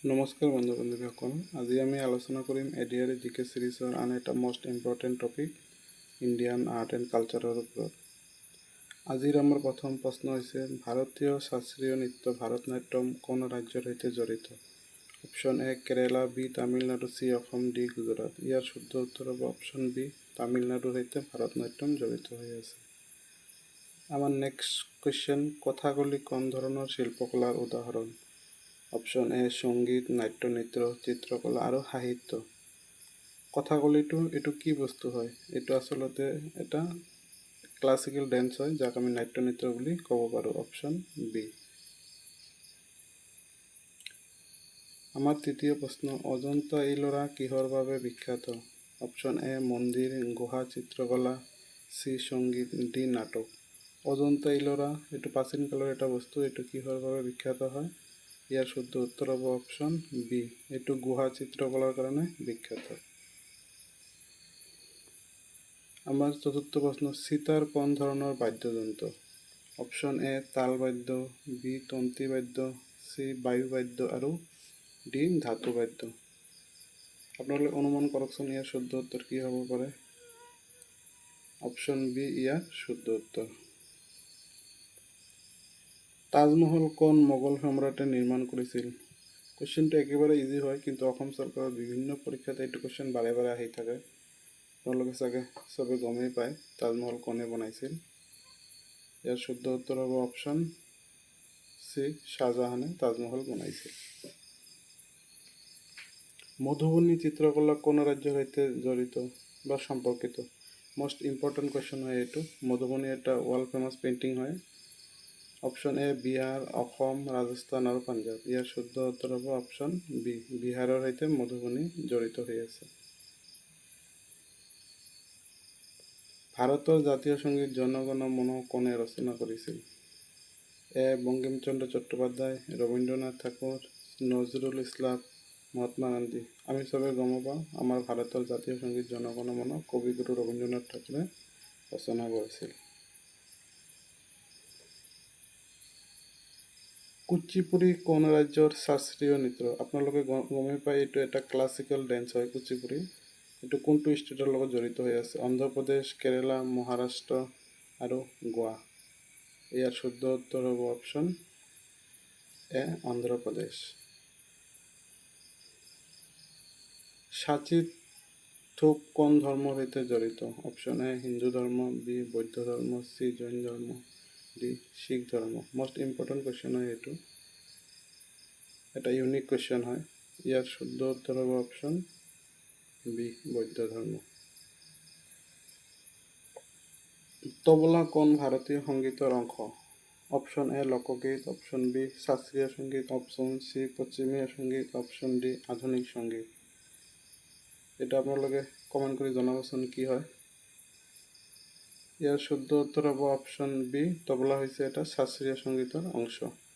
নমস্কাৰ বন্ধু বান্ধৱীসকল, আজি আমি আলোচনা কৰিম এডিআৰ জিকে চিৰিজৰ আন এটা most important topic Indian art and কালচাৰৰ ওপৰত। আজিৰ আমাৰ প্ৰথম প্ৰশ্ন হৈছে ভাৰতীয় শাস্ত্ৰীয় নৃত্য ভাৰতনাট্যম কোন ৰাজ্যৰ সৈতে জড়িত? Option A Kerala, B Tamil Nadu, C Assam, D Gujarat. ইয়াৰ শুদ্ধ উত্তৰ হ'ব অপশ্যন বি তামিলনাডুৰ সৈতে ভাৰতনাট্যম জড়িত হৈ আছে। আমাৰ নেক্সট কুৱেশ্যন, কথাকলি কোন ধৰণৰ শিল্পকলাৰ উদাহৰণ? অপশ্যন এ সংগীত, নাট্য, নৃত্য, চিত্ৰকলা আৰু সাহিত্য। কথাকলিটো এইটো কি বস্তু হয়? এইটো আচলতে এটা ক্লাছিকেল ডেন্স হয়, যাক আমি নাট্য নৃত্য বুলি ক'ব পাৰোঁ। Option B. আমাৰ তৃতীয় প্ৰশ্ন, অজন্তা ইলোৰা কিহৰ বাবে বিখ্যাত? অপশ্যন এ মন্দিৰ, গুহা চিত্ৰকলা, চি সংগীত, ডি নাটক। অজন্তা ইলোৰা এইটো প্ৰাচীন কালৰ এটা বস্তু, এইটো কিহৰ বাবে বিখ্যাত হয়? ইয়াৰ শুদ্ধ উত্তৰ হ'ব অপশ্যন বি, এইটো গুহা চিত্ৰকলাৰ কাৰণে বিখ্যাত। আমাৰ চতুৰ্থ প্ৰশ্ন, চিতাৰ কোন ধৰণৰ বাদ্যযন্ত্ৰ? অপশ্যন এ তাল বাদ্য, বি তন্তি বাদ্য, চি বায়ু বাদ্য আৰু ডি ধাতু বাদ্য। আপোনালোকে অনুমান কৰকচোন ইয়াৰ শুদ্ধ উত্তৰ কি হ'ব পাৰে? অপশ্যন বি ইয়াৰ শুদ্ধ উত্তৰ। তাজমহল কোন মোগল সম্ৰাটে নিৰ্মাণ কৰিছিল? কুৱেশ্যনটো একেবাৰে ইজি হয়, কিন্তু অসম চৰকাৰৰ বিভিন্ন পৰীক্ষাত এইটো কুৱেশ্যন বাৰে বাৰে আহি থাকে। আপোনালোকে চাগে চবে গমেই পায় তাজমহল কোনে বনাইছিল। ইয়াৰ শুদ্ধ উত্তৰ হ'ব অপশ্যন চি, শ্বাহজাহানে তাজমহল বনাইছিল। মধুবনী চিত্ৰকলা কোন ৰাজ্যৰ সৈতে জড়িত বা সম্পৰ্কিত? মষ্ট ইম্পৰ্টেণ্ট কুৱেশ্যন হয় এইটো। মধুবনী এটা ৱৰ্ল্ড ফেমাছ পেইণ্টিং হয়। অপশ্যন এ বিহাৰ, অসম, ৰাজস্থান আৰু পাঞ্জাৱ। ইয়াৰ শুদ্ধ উত্তৰ হ'ব অপশ্যন বি, বিহাৰৰ সৈতে মধুবনী জড়িত হৈ আছে। ভাৰতৰ জাতীয় সংগীত জন গণ মন কোনে ৰচনা কৰিছিল? এ বংকিম চন্দ্ৰ চট্টোপাধ্যায়, ৰবীন্দ্ৰনাথ ঠাকুৰ, নজৰুল ইছলাম, মহাত্মা গান্ধী। আমি চবে গম পাওঁ আমাৰ ভাৰতৰ জাতীয় সংগীত জন গণ মন কবিগুৰু ৰবীন্দ্ৰনাথ ঠাকুৰে ৰচনা কৰিছিল। কুচিপুড়ি কোন ৰাজ্যৰ শাস্ত্ৰীয় নৃত্য? আপোনালোকে গমেই পায় এইটো এটা ক্লাছিকেল ডেন্স হয়। কুচিপুড়ি এইটো কোনটো ষ্টেটৰ লগত জড়িত হৈ আছে? অন্ধ্ৰপ্ৰদেশ, কেৰেলা, মহাৰাষ্ট্ৰ আৰু গোৱা। ইয়াৰ শুদ্ধ উত্তৰ হ'ব অপশ্যন এ অন্ধ্ৰপ্ৰদেশ। সাঁচী থোপ কোন ধৰ্মৰ সৈতে জড়িত? অপশ্যন এ হিন্দু ধৰ্ম, বি বৌদ্ধ ধৰ্ম, চি জৈন ধৰ্ম, ডি শিখ ধৰ্ম। মষ্ট ইম্পৰ্টেণ্ট কুৱেশ্যন হয় এইটো, এটা ইউনিক কুৱেশ্যন হয়। ইয়াৰ শুদ্ধ উত্তৰ হ'ব অপশ্যন বি বৌদ্ধ ধৰ্ম। তবলা কোন ভাৰতীয় সংগীতৰ অংশ? অপশ্যন এ লোকগীত, অপশ্যন বি শাস্ত্ৰীয় সংগীত, অপশ্যন চি পশ্চিমীয়া সংগীত, অপশ্যন ডি আধুনিক সংগীত। এটা আপোনালোকে কমেণ্ট কৰি জনাবচোন কি হয়। ইয়াৰ শুদ্ধ উত্তৰ হ'ব অপশ্যন বি, তবলা হৈছে এটা শাস্ত্ৰীয় সংগীতৰ অংশ।